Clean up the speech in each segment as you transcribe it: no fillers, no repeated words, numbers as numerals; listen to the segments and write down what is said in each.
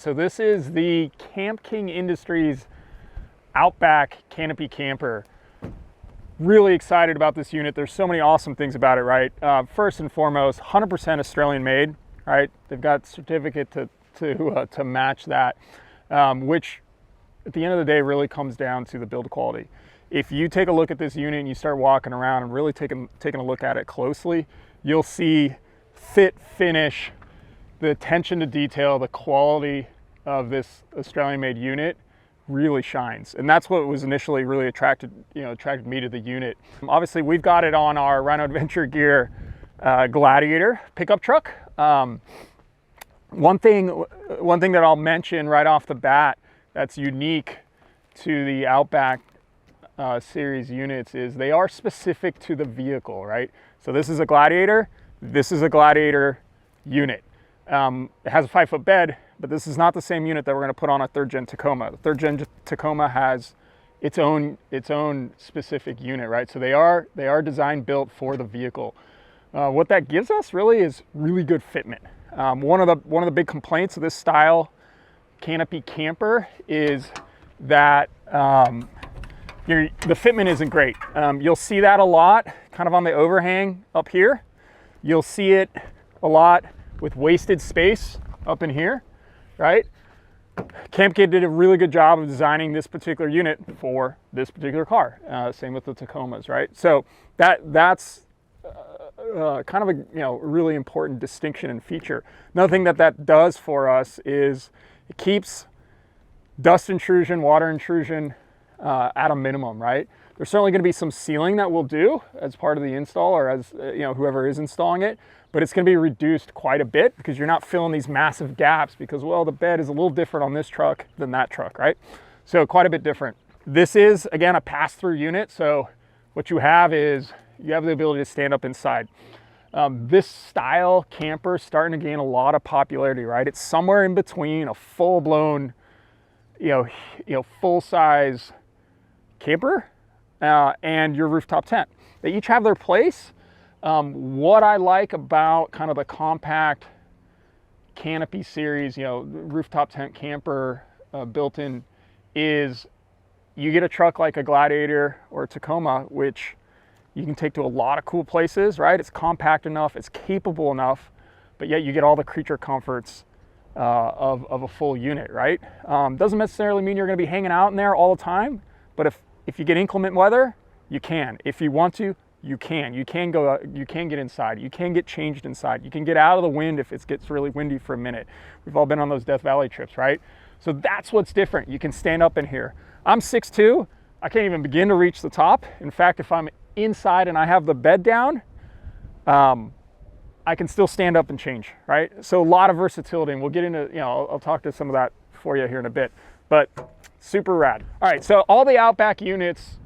So this is the Camp King Industries Outback canopy camper. Really excited about this unit. There's so many awesome things about it, right? First and foremost, 100% Australian made, right? They've got certificate to match that, which at the end of the day really comes down to the build quality. If you take a look at this unit and you start walking around and really taking a look at it closely, you'll see fit, finish, the attention to detail, the quality of this Australian made unit really shines. And that's what was initially really attracted me to the unit. Obviously we've got it on our Rhino Adventure Gear Gladiator pickup truck. One thing that I'll mention right off the bat that's unique to the Outback series units is they are specific to the vehicle, right? So this is a Gladiator, this is a Gladiator unit. It has a 5-foot bed, but this is not the same unit that we're going to put on a 3rd gen Tacoma. The 3rd gen Tacoma has its own specific unit, right? So they are designed built for the vehicle. What that gives us really is really good fitment. One of the big complaints of this style canopy camper is that the fitment isn't great. You'll see that a lot, kind of on the overhang up here. You'll see it a lot with wasted space up in here, right? Camp King did a really good job of designing this particular unit for this particular car. Same with the Tacomas, right? So that's kind of a really important distinction and feature. Another thing that does for us is it keeps dust intrusion, water intrusion at a minimum, right? There's certainly going to be some sealing that we'll do as part of the install, or as whoever is installing it, but it's going to be reduced quite a bit because you're not filling these massive gaps because, well, the bed is a little different on this truck than that truck, right? So quite a bit different. This is, again, a pass-through unit. So what you have is you have the ability to stand up inside. This style camper is starting to gain a lot of popularity, right? It's somewhere in between a full-blown, full-size camper and your rooftop tent. They each have their place. What I like about kind of the compact canopy series, rooftop tent camper built-in, is you get a truck like a Gladiator or a Tacoma, which you can take to a lot of cool places, right? It's compact enough, it's capable enough, but yet you get all the creature comforts of a full unit, right? Doesn't necessarily mean you're going to be hanging out in there all the time, but if you get inclement weather, you can. If you want to, you can. You can go out, you can get inside, you can get changed inside, you can get out of the wind if it gets really windy for a minute. We've all been on those Death Valley trips, right? So that's what's different. You can stand up in here. I'm 6'2", I can't even begin to reach the top. In fact, if I'm inside and I have the bed down, I can still stand up and change, right? So a lot of versatility, and we'll get into, I'll talk to some of that for you here in a bit, but super rad. All right, so all the Outback units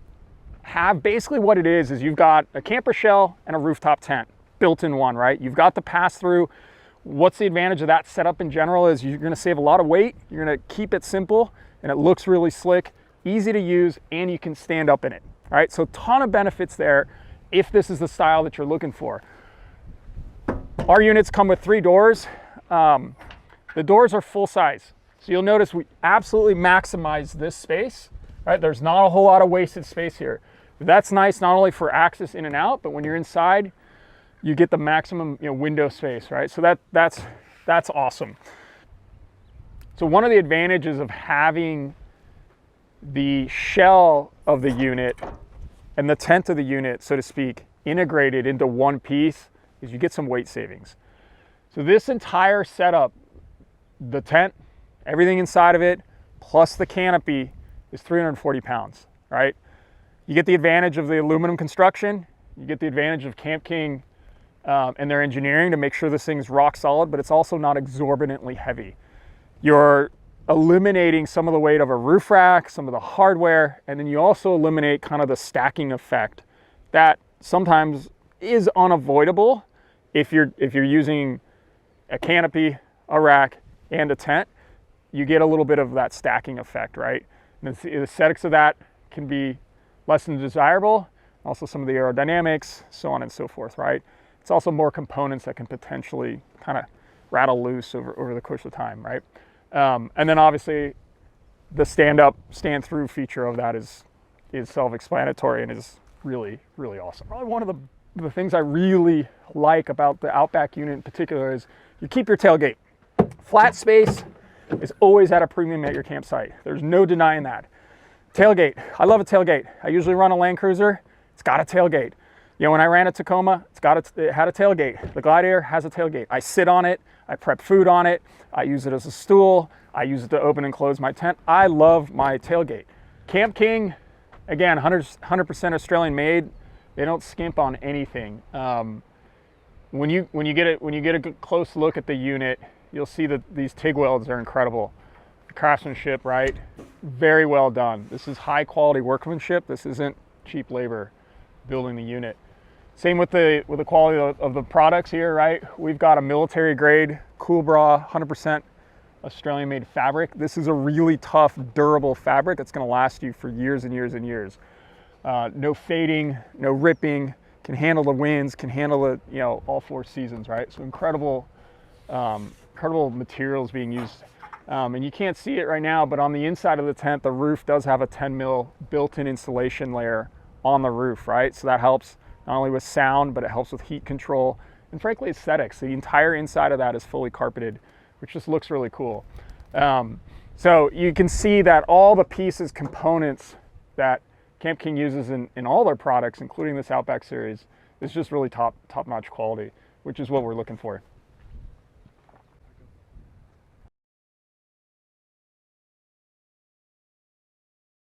have basically what it is you've got a camper shell and a rooftop tent built in one, right? You've got the pass-through. What's the advantage of that setup in general is you're gonna save a lot of weight, you're gonna keep it simple, and it looks really slick, easy to use, and you can stand up in it, all right? So a ton of benefits there if this is the style that you're looking for. Our units come with 3 doors. The doors are full size. So you'll notice we absolutely maximize this space, right? There's not a whole lot of wasted space here. That's nice not only for access in and out, but when you're inside, you get the maximum window space, right? So that's awesome. So one of the advantages of having the shell of the unit and the tent of the unit, so to speak, integrated into one piece is you get some weight savings. So this entire setup, the tent, everything inside of it, plus the canopy, is 340 pounds, right? You get the advantage of the aluminum construction, you get the advantage of Camp King and their engineering to make sure this thing's rock solid, but it's also not exorbitantly heavy. You're eliminating some of the weight of a roof rack, some of the hardware, and then you also eliminate kind of the stacking effect that sometimes is unavoidable if you're using a canopy, a rack, and a tent. You get a little bit of that stacking effect, right? And the aesthetics of that can be less than desirable, also some of the aerodynamics, so on and so forth, right? It's also more components that can potentially kind of rattle loose over the course of time, right? And then obviously the stand-up, stand-through feature of that is self-explanatory and is really, really awesome. Probably one of the things I really like about the Outback unit in particular is you keep your tailgate. Flat space is always at a premium at your campsite. There's no denying that. Tailgate, I love a tailgate. I usually run a Land Cruiser, it's got a tailgate. You know, when I ran a Tacoma, it had a tailgate. The Gladiator has a tailgate. I sit on it, I prep food on it, I use it as a stool, I use it to open and close my tent. I love my tailgate. Camp King, again, 100% Australian made. They don't skimp on anything. When you get a good close look at the unit, you'll see that these TIG welds are incredible. The craftsmanship, right? Very well done. This is high quality workmanship. This isn't cheap labor building the unit. Same with the quality of the products here, right? We've got a military grade Cool Bra, 100% Australian made fabric. This is a really tough, durable fabric that's going to last you for years and years and years. No fading, no ripping, can handle the winds, can handle the, you know, all 4 seasons, right? So incredible materials being used. And you can't see it right now, but on the inside of the tent, the roof does have a 10 mil built-in insulation layer on the roof, right? So that helps not only with sound, but it helps with heat control and frankly aesthetics. The entire inside of that is fully carpeted, which just looks really cool. So you can see that all the pieces, components that Camp King uses in all their products, including this Outback series, is just really top-notch quality, which is what we're looking for.